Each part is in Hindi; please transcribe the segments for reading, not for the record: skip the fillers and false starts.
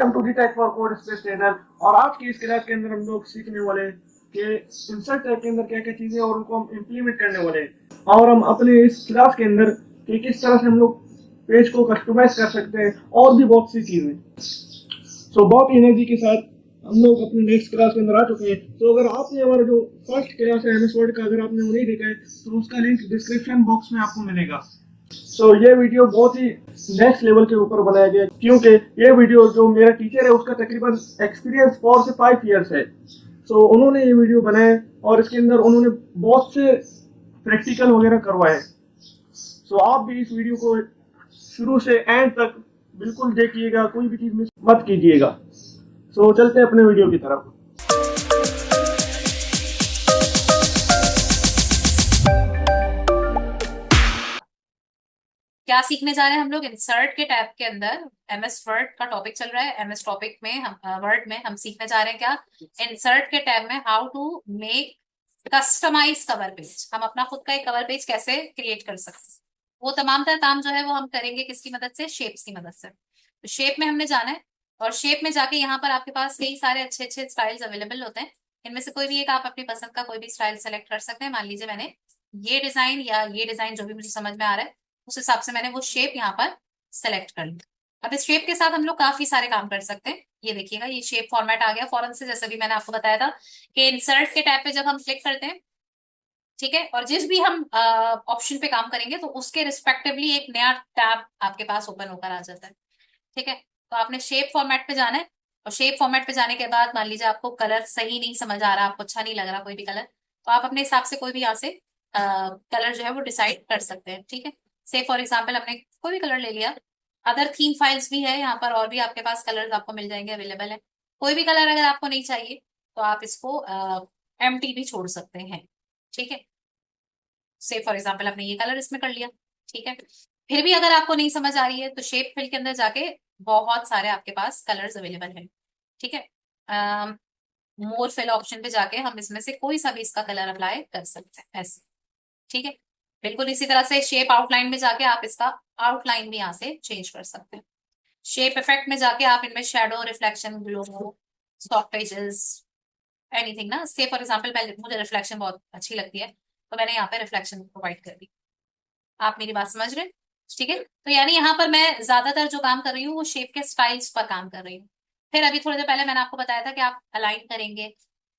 Welcome to the tech for code space trainer. और आज की इस क्लास के अंदर हम लोग सीखने वाले हैं कि इंसर्ट टैग के अंदर क्या क्या चीजें और उनको हम इम्प्लीमेंट करने वाले हैं। और हम अपने इस क्लास के अंदर कि किस तरह से हम लोग पेज को कस्टमाइज कर सकते हैं और भी बहुत सी चीजें। बहुत एनर्जी के साथ हम लोग अपने नेक्स्ट क्लास के अंदर आ चुके हैं। तो अगर आपने हमारा जो फर्स्ट क्लास है एमएस वर्ड का, अगर आपने वो नहीं देखा है तो उसका लिंक डिस्क्रिप्शन बॉक्स में आपको मिलेगा। ये वीडियो बहुत ही नेक्स्ट लेवल के ऊपर बनाया गया क्योंकि ये वीडियो जो मेरा टीचर है उसका तकरीबन एक्सपीरियंस 4 से 5 ईयर्स है। उन्होंने ये वीडियो बनाया और इसके अंदर उन्होंने बहुत से प्रैक्टिकल वगैरह करवाए। आप भी इस वीडियो को शुरू से एंड तक बिल्कुल देखिएगा, कोई भी चीज मिस मत कीजिएगा। चलते हैं अपने वीडियो की तरफ। क्या सीखने जा रहे हैं हम लोग इंसर्ट के टैब के अंदर। एमएस वर्ड का टॉपिक चल रहा है। एमएस टॉपिक में हम वर्ड में हम सीखने जा रहे हैं क्या इंसर्ट के टैब में how to make customize cover page. हम अपना खुद का एक कवर पेज कैसे क्रिएट कर सकते हैं। वो तमाम तरह काम जो है वो हम करेंगे किसकी मदद से, शेप्स की मदद से। तो शेप में हमने जाना है और शेप में जाके यहाँ पर आपके पास कई सारे अच्छे अच्छे स्टाइल्स अवेलेबल होते हैं। इनमें से कोई भी एक आप अपनी पसंद का कोई भी स्टाइल सेलेक्ट कर सकते हैं। मान लीजिए मैंने ये डिजाइन या ये डिजाइन जो भी मुझे समझ में आ रहा है उस हिसाब से मैंने वो शेप यहाँ पर सेलेक्ट कर ली। अब इस शेप के साथ हम लोग काफी सारे काम कर सकते हैं। ये देखिएगा, ये शेप फॉर्मेट आ गया फौरन से, जैसे भी मैंने आपको बताया था कि इंसर्ट के टैब पे जब हम क्लिक करते हैं, ठीक है, और जिस भी हम ऑप्शन पे काम करेंगे तो उसके रिस्पेक्टिवली एक नया टैब आपके पास ओपन होकर आ जाता है। ठीक है, तो आपने शेप फॉर्मेट पे जाना है और शेप फॉर्मेट पे जाने के बाद मान लीजिए आपको कलर सही नहीं समझ आ रहा, आपको अच्छा नहीं लग रहा कोई भी कलर, तो आप अपने हिसाब से कोई भी यहाँ से कलर जो है वो डिसाइड कर सकते हैं। ठीक है, से फॉर एग्जाम्पल हमने कोई भी कलर ले लिया। अदर थीम फाइल्स भी है यहाँ पर और भी आपके पास कलर आपको मिल जाएंगे, अवेलेबल है। कोई भी कलर अगर आपको नहीं चाहिए तो आप इसको एम्प्टी भी छोड़ सकते हैं। ठीक है, से फॉर एग्जाम्पल आपने ये कलर इसमें कर लिया। ठीक है, फिर भी अगर आपको नहीं समझ आ रही है तो शेप फिल के अंदर जाके बहुत सारे आपके पास कलर्स अवेलेबल हैं। ठीक है, मोर फिल ऑप्शन पे जाके हम इसमें से कोई सा भी इसका कलर अप्लाई कर सकते हैं ऐसे। ठीक है, बिल्कुल इसी तरह से शेप आउटलाइन में जाके आप इसका आउटलाइन भी यहाँ से चेंज कर सकते हैं। शेप इफेक्ट में जाके आप इनमें shadow, reflection, glow, soft edges, anything ना, से फॉर एग्जाम्पल मुझे रिफ्लेक्शन बहुत अच्छी लगती है तो मैंने यहाँ पे रिफ्लेक्शन प्रोवाइड कर दी। आप मेरी बात समझ रहे हैं? ठीक है, तो यानी यहाँ पर मैं ज्यादातर जो काम कर रही हूँ वो शेप के स्टाइल्स पर काम कर रही हूँ। फिर अभी थोड़ी देर पहले मैंने आपको बताया था कि आप अलाइन करेंगे,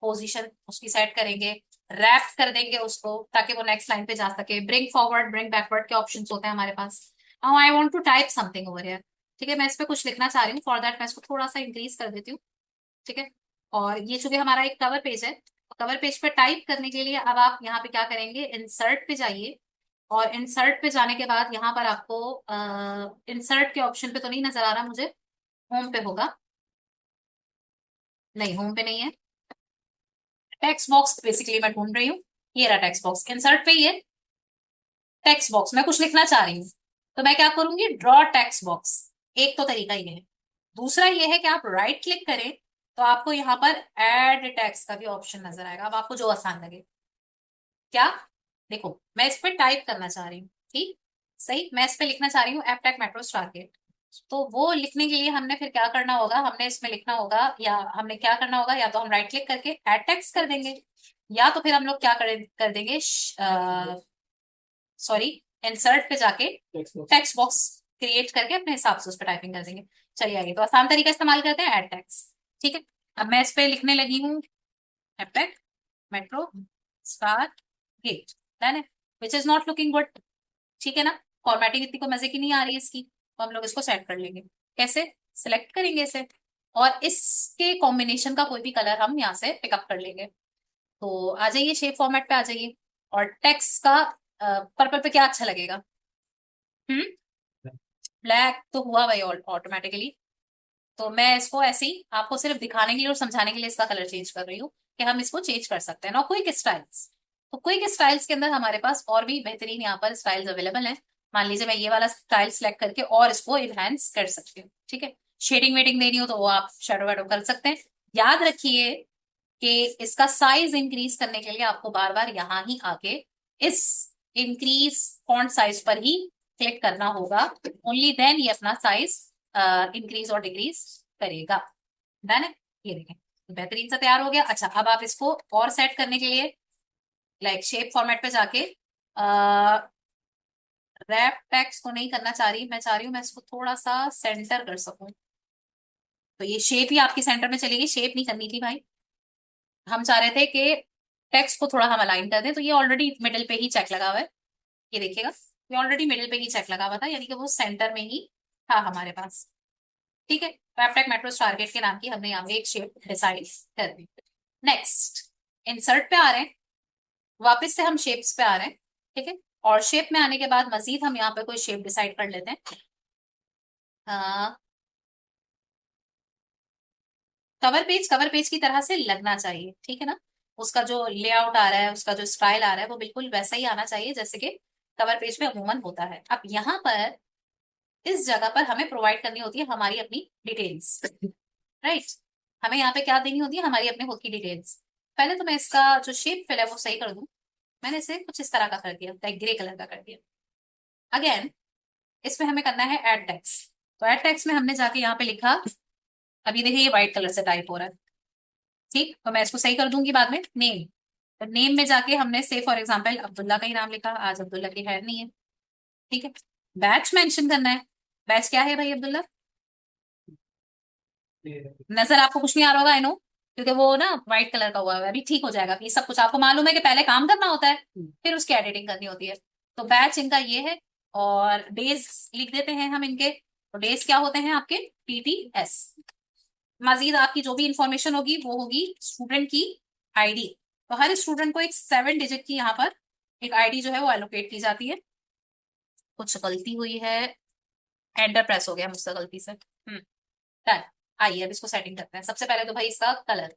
पोजीशन उसकी सेट करेंगे, रैप कर देंगे उसको ताकि वो नेक्स्ट लाइन पे जा सके। ब्रिंग फॉरवर्ड, ब्रिंग बैकवर्ड के ऑप्शन होते हैं हमारे पास। I want to type something over here. ठीक है, मैं इस पे कुछ लिखना चाह रही हूँ, फॉर दैट मैं इसको थोड़ा सा इंक्रीज कर देती हूँ। ठीक है, और ये चूंकि हमारा एक कवर पेज है, कवर पेज पे टाइप करने के लिए अब आप यहाँ पे क्या करेंगे, इंसर्ट पे जाइए और इंसर्ट पे जाने के बाद यहाँ पर आपको इंसर्ट के ऑप्शन पे तो नहीं नजर आ रहा मुझे, होम पे होगा। नहीं, होम पे नहीं है। टेक्स्ट बॉक्स बेसिकली मैं ढूंढ रही हूँ। ये रहा टेक्स्ट बॉक्स, इंसर्ट पे ही है। टेक्स्ट बॉक्स मैं कुछ लिखना चाह रही हूँ तो मैं क्या करूंगी, ड्रॉ टेक्स्ट बॉक्स। एक तो तरीका ये है। दूसरा ये है कि आप राइट क्लिक करें तो आपको यहाँ पर एड टेक्स्ट का भी ऑप्शन नजर आएगा। अब आपको जो आसान लगे। क्या, देखो मैं इस पे टाइप करना चाह रही हूँ, ठीक, सही, मैं इस पे लिखना चाह रही हूँ एपटेक मेट्रो टारगेट। तो वो लिखने के लिए हमने फिर क्या करना होगा, हमने इसमें लिखना होगा, या हमने क्या करना होगा, या तो हम राइट क्लिक करके एड टेक्स्ट कर देंगे, या तो फिर हम लोग क्या कर देंगे, सॉरी, इंसर्ट पे जाके टेक्स्ट बॉक्स क्रिएट करके अपने हिसाब से उस पर टाइपिंग कर देंगे। चलिए आगे, तो आसान तरीका इस्तेमाल करते हैं, एड टेक्स्ट। ठीक है, अब मैं इस पे लिखने लगी हूँ apex metro star gate, done है, which is not looking good. ठीक है ना, फॉर्मेटिंग इतनी को मजे की नहीं आ रही है इसकी, तो हम लोग इसको सेट कर लेंगे। कैसे, सिलेक्ट करेंगे इसे और इसके कॉम्बिनेशन का कोई भी कलर हम यहाँ से पिकअप कर लेंगे। तो आ जाइए, शेप फॉर्मेट पे आ जाइए और टेक्स्ट का पर्पल पे क्या अच्छा लगेगा, हम्म, ब्लैक तो हुआ भाई ऑटोमेटिकली। तो मैं इसको ऐसे ही आपको सिर्फ दिखाने के लिए और समझाने के लिए इसका कलर चेंज कर रही हूँ कि हम इसको चेंज कर सकते हैं ना। क्विक स्टाइल्स, तो क्विक स्टाइल्स के अंदर हमारे पास और भी बेहतरीन यहाँ पर स्टाइल्स अवेलेबल हैं। मान लीजिए मैं ये वाला स्टाइल सेलेक्ट करके और इसको इनहेंस कर सकती हूँ। ठीक है, शेडिंग वेडिंग देनी हो तो वो आप शेडो वेडो कर सकते हैं। याद रखिए कि इसका साइज इंक्रीज करने के लिए आपको बार बार यहाँ ही आके इस इंक्रीज फॉन्ट साइज पर ही क्लिक करना होगा। ओनली देन ये अपना साइज इंक्रीज और डिक्रीज करेगा। डन है, ये देखें बेहतरीन सा तैयार हो गया। अच्छा, अब आप इसको और सेट करने के लिए लाइक शेप फॉर्मेट पे जाके रैप टेक्स्ट को नहीं करना चाह रही, मैं चाह रही हूँ मैं इसको थोड़ा सा सेंटर कर सकूं। तो ये शेप ही आपकी सेंटर में चलेगी, शेप नहीं करनी थी भाई। हम चाह रहे थे कि टेक्स्ट को थोड़ा हम अलाइन कर दें, तो ये ऑलरेडी मिडिल पे ही चेक लगा हुआ है, ये देखिएगा ये ऑलरेडी मिडिल पे ही चेक लगा हुआ था, यानी कि वो सेंटर में ही था हमारे पास। ठीक है, पैपटेक मेट्रोस टारगेट के नाम की हमने यहाँ पे एक शेप डिसाइड कर दी। नेक्स्ट इंसर्ट पे आ रहे हैं, वापस से हम शेप्स पे आ रहे हैं। ठीक है, और शेप में आने के बाद मजीद हम यहाँ पे कोई शेप डिसाइड कर लेते हैं। कवर पेज की तरह से लगना चाहिए, ठीक है ना। उसका जो लेआउट आ रहा है, उसका जो स्टाइल आ रहा है, वो बिल्कुल वैसा ही आना चाहिए जैसे कि कवर पेज पे अमूमन होता है। अब यहाँ पर इस जगह पर हमें प्रोवाइड करनी होती है हमारी अपनी डिटेल्स, राइट। हमें यहाँ पे क्या देनी होती है, हमारी अपने खुद की डिटेल्स। पहले तो मैं इसका जो शेप फिल है वो सही कर दूं। मैंने इसे कुछ इस तरह का कर दिया, लाइक ग्रे कलर का कर दिया। अगेन इसमें हमें करना है ऐड टेक्स्ट। तो ऐड टेक्स्ट में हमने जाके यहाँ पे लिखा, अभी देखिए ये व्हाइट कलर से टाइप हो रहा है, ठीक। तो मैं इसको सही कर दूंगी बाद में। नेम, तो नेम में जाके हमने से फॉर एग्जाम्पल अब्दुल्ला का ही नाम लिखा, आज अब्दुल्ला की है नहीं है, ठीक है। बैच मेंशन करना है, बैच क्या है भाई अब्दुल्ला, नजर आपको कुछ नहीं आ रहा होगा आई नो, क्योंकि वो ना व्हाइट कलर का हुआ है। अभी ठीक हो जाएगा, ये सब कुछ आपको मालूम है कि पहले काम करना होता है फिर उसकी एडिटिंग करनी होती है। तो बैच इनका ये है, और डेज लिख देते हैं हम इनके। तो डेज क्या होते हैं आपके, TTS। मजीद आपकी जो भी इंफॉर्मेशन होगी वो होगी स्टूडेंट की आईडी। तो हर स्टूडेंट को एक 7 डिजिट की यहाँ पर एक आईडी जो है वो एलोकेट की जाती है। कुछ गलती हुई है, एंटर प्रेस हो गया मुझसे गलती से। डन। आइए अब इसको सेटिंग करते हैं। सबसे पहले तो भाई इसका कलर,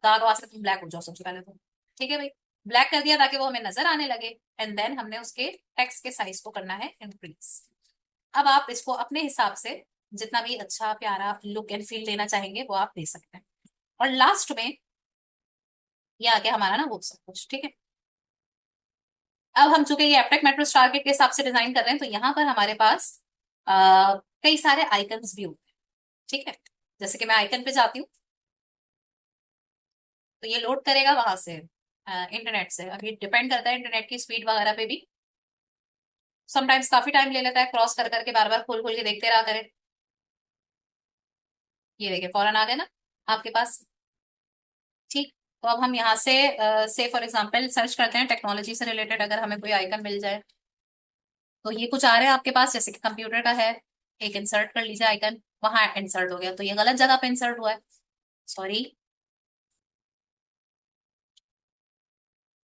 दाग वास्ते तुम ब्लैक हो जाओ सबसे पहले तो, ठीक है भाई। ब्लैक कर दिया ताकि वो हमें नजर आने लगे। एंड देन हमने उसके टेक्स्ट के साइज को करना है इंक्रीज। अब आप इसको अपने हिसाब से जितना भी अच्छा प्यारा लुक एंड फील देना चाहेंगे वो आप दे सकते हैं। और लास्ट में ये आ गया हमारा ना वो सब कुछ, ठीक है। अब हम चूंकि ये एप्टेक मेट्रो टारगेट के हिसाब से डिजाइन कर रहे हैं, तो यहाँ पर हमारे पास कई सारे आइकन्स भी होते हैं, ठीक है। जैसे कि मैं आइकन पे जाती हूँ तो ये लोड करेगा वहां से इंटरनेट से। अभी डिपेंड करता है इंटरनेट की स्पीड वगैरह पे भी, समटाइम्स काफी टाइम ले लेता है, क्रॉस कर करके बार बार खोल खोल के देखते रहा करें। ये देखिए फौरन आ गए ना आपके पास, ठीक। तो अब हम यहाँ से फॉर एग्जांपल सर्च करते हैं टेक्नोलॉजी से रिलेटेड, अगर हमें कोई आइकन मिल जाए। तो ये कुछ आ रहा है आपके पास, जैसे कि कंप्यूटर का है, एक इंसर्ट कर लीजिए आइकन, वहां इंसर्ट हो गया, तो ये गलत जगह पे इंसर्ट हुआ है, सॉरी।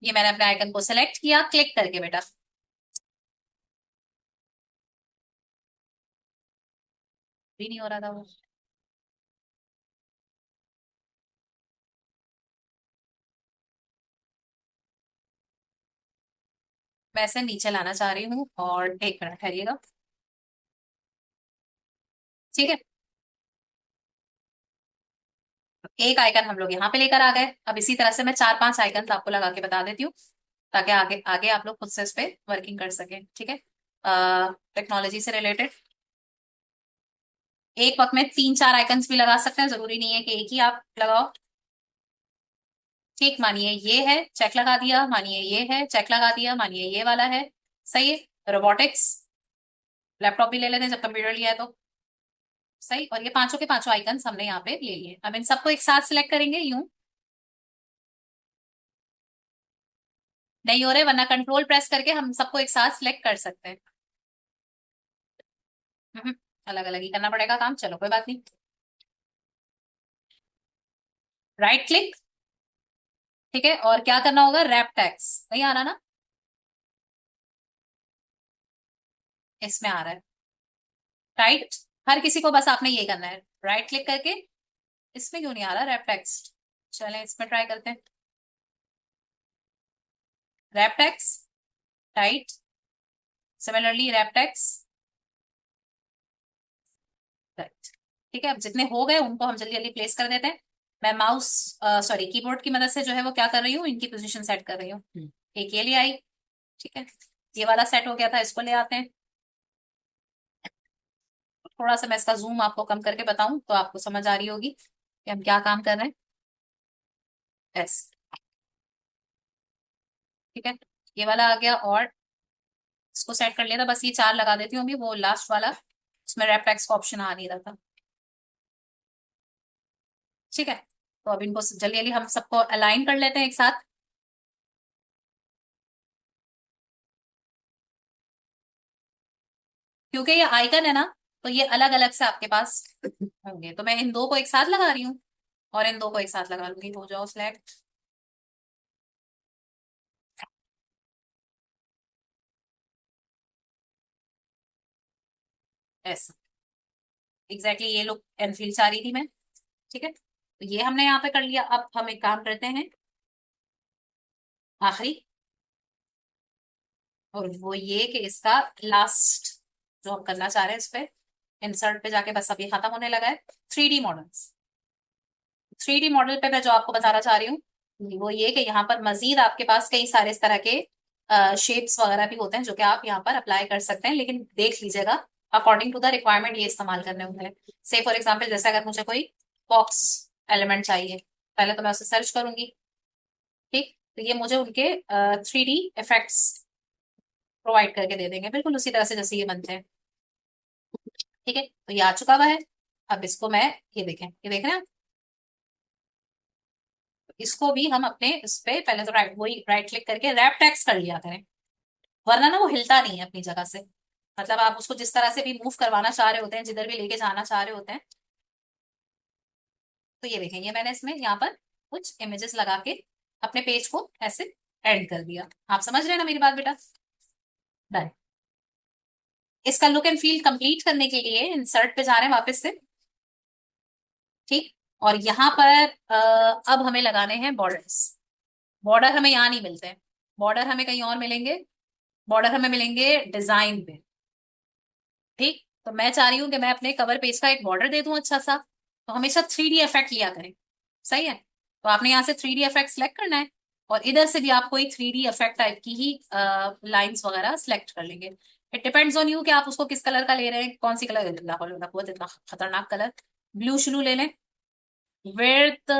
ये मैंने अपने आइकन को सिलेक्ट किया क्लिक करके बेटा, भी नहीं हो रहा था वो। मैं इसे नीचे लाना चाह रही हूँ, और एक मिनट ठहरिएगा, ठीक है। एक आइकन हम लोग यहाँ पे लेकर आ गए। अब इसी तरह से मैं 4-5 आइकन आपको लगा के बता देती हूँ, ताकि आगे आगे आप लोग खुद से इस पे वर्किंग कर सकें, ठीक है। टेक्नोलॉजी से रिलेटेड एक वक्त में 3-4 आइकन्स भी लगा सकते हैं, जरूरी नहीं है कि एक ही आप लगाओ, ठीक। मानिए ये है, चेक लगा दिया, मानिए ये है, चेक लगा दिया, मानिए ये वाला है, सही है। रोबोटिक्स, लैपटॉप भी ले लेते हैं जब कंप्यूटर लिया है तो, सही। और ये पांचों के पांचों आइकन्स हमने यहाँ पे ले लिए। अब इन सबको एक साथ सिलेक्ट करेंगे यूं, नहीं हो रहे, वरना कंट्रोल प्रेस करके हम सबको एक साथ सिलेक्ट कर सकते हैं। हम्म, अलग अलग ही करना पड़ेगा काम, चलो कोई बात नहीं। राइट क्लिक, ठीक है। और क्या करना होगा, रैप टैग्स, नहीं आ रहा ना, इसमें आ रहा है, राइट। हर किसी को बस आपने ये करना है, राइट क्लिक करके। इसमें क्यों नहीं आ रहा रैप टेक्स्ट, चलें इसमें ट्राई करते हैं। Wrap text, right, similarly wrap text, right, ठीक है। अब जितने हो गए उनको हम जल्दी जल्दी प्लेस कर देते हैं। मैं माउस सॉरी कीबोर्ड की मदद से जो है वो क्या कर रही हूँ, इनकी पोजीशन सेट कर रही हूँ। एक ये ले आई, ठीक है। ये वाला सेट हो गया था, इसको ले आते हैं। थोड़ा सा मैं इसका जूम आपको कम करके बताऊं तो आपको समझ आ रही होगी कि हम क्या काम कर रहे हैं। यस, ठीक है, ये वाला आ गया, और इसको सेट कर लिया था, बस ये 4 लगा देती हूँ अभी, वो लास्ट वाला उसमें रैप टेक्स्ट का ऑप्शन आ नहीं रहा था। ठीक है, तो अब इनको जल्दी जल्दी हम सबको अलाइन कर लेते हैं एक साथ। क्योंकि ये आइकन है ना, तो ये अलग अलग से आपके पास होंगे, तो मैं इन दो को एक साथ लगा रही हूँ और इन दो को एक साथ लगा लूंगी। हो जाओ सिलेक्ट। ऐसा एग्जैक्टली ये लोग एनफील्ड चाह रही थी मैं। ठीक है, तो ये हमने यहाँ पे कर लिया। अब हम एक काम करते हैं आखिरी, और वो ये कि इसका लास्ट जो हम करना चाह रहे हैं इस पे इंसर्ट पे जाके, बस अभी खत्म होने लगा है। 3D मॉडल्स, 3D मॉडल पे मैं जो आपको बताना चाह रही हूँ वो ये कि यहाँ पर मजीद आपके पास कई सारे इस तरह के शेप्स वगैरह भी होते हैं जो कि आप यहाँ पर अप्लाई कर सकते हैं, लेकिन देख लीजिएगा अकॉर्डिंग टू द रिक्वायरमेंट ये इस्तेमाल करने होते हैं। से फॉर एग्जाम्पल जैसे अगर मुझे कोई बॉक्स एलिमेंट चाहिए, पहले तो मैं उसे सर्च करूंगी। ठीक, तो ये मुझे उनके 3D इफेक्ट्स प्रोवाइड करके दे देंगे, बिल्कुल उसी तरह से जैसे ये बनते हैं। ठीक है, तो ये आ चुका हुआ है। अब इसको मैं, ये देखें, ये देख रहे हैं, इसको भी हम अपने इस पे पहले तो राइट, वही राइट क्लिक करके रैप टेक्स्ट कर लिया करें, वरना ना वो हिलता नहीं है अपनी जगह से। मतलब आप उसको जिस तरह से भी मूव करवाना चाह रहे होते हैं, जिधर भी लेके जाना चाह रहे होते हैं। तो ये देखें, ये मैंने इसमें यहाँ पर कुछ इमेजेस लगा के अपने पेज को ऐसे एड कर दिया। आप समझ रहे हैं ना मेरी बात बेटा? डन। इसका लुक एंड फील कंप्लीट करने के लिए इंसर्ट पे जा रहे हैं वापस से। ठीक, और यहाँ पर अब हमें लगाने हैं बॉर्डर्स। बॉर्डर हमें यहाँ नहीं मिलते हैं, बॉर्डर हमें कहीं और मिलेंगे। बॉर्डर हमें मिलेंगे डिजाइन पे। ठीक, तो मैं चाह रही हूँ कि मैं अपने कवर पेज का एक बॉर्डर दे दूं अच्छा सा, तो हमेशा 3D इफेक्ट लिया करें। सही है, तो आपने यहाँ से 3D इफेक्ट सेलेक्ट करना है, और इधर से भी आप कोई 3D इफेक्ट टाइप की ही लाइंस वगैरह सेलेक्ट कर लेंगे। इट डिपेंड्स ऑन यू कि आप उसको किस कलर का ले रहे हैं, कौन सी कलर। बहुत इतना खतरनाक कलर, ब्लू शुरू ले लें। विड्थ,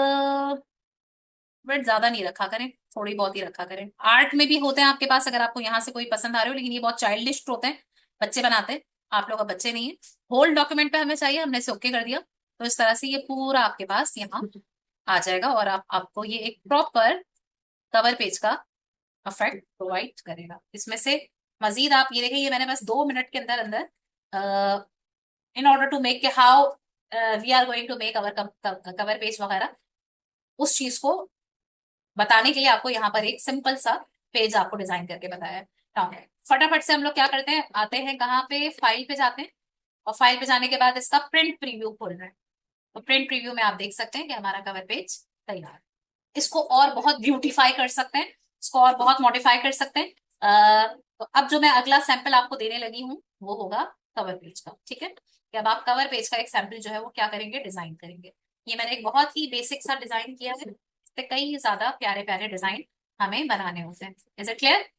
विड्थ ज्यादा नहीं रखा करें, थोड़ी बहुत ही रखा करें। आर्ट में भी होते हैं आपके पास, अगर आपको यहाँ से कोई पसंद आ रहे हो, लेकिन ये बहुत चाइल्डिश होते हैं, बच्चे बनाते हैं। आप लोग का बच्चे नहीं है। होल डॉक्यूमेंट पे हमें चाहिए, हमने इसे ओके कर दिया, तो इस तरह से ये पूरा आपके पास यहाँ आ जाएगा, और आपको ये एक प्रॉपर कवर पेज का इफेक्ट प्रोवाइड करेगा। इसमें से मजीद आप ये देखिए, ये मैंने बस 2 मिनट के अंदर अंदर in order to make how we are going to make our cover page वगैरह, उस चीज को बताने के लिए आपको यहाँ पर एक सिंपल सा पेज आपको डिजाइन करके बताया है। Now, फटाफट से हम लोग क्या करते हैं, आते हैं कहाँ पे, फाइल पे जाते हैं, और फाइल पे जाने के बाद इसका प्रिंट प्रीव्यू खोल रहे हैं। तो प्रिंट प्रीव्यू में आप देख सकते हैं कि हमारा कवर पेज तैयार है। इसको और बहुत ब्यूटीफाई कर सकते हैं, इसको और बहुत मॉडिफाई कर सकते हैं। तो अब जो मैं अगला सैंपल आपको देने लगी हूँ वो होगा कवर पेज का। ठीक है, कि अब आप कवर पेज का एक सैंपल जो है वो क्या करेंगे, डिजाइन करेंगे। ये मैंने एक बहुत ही बेसिक सा डिजाइन किया है, इससे कई ज्यादा प्यारे प्यारे डिजाइन हमें बनाने होते हैं। Is it clear?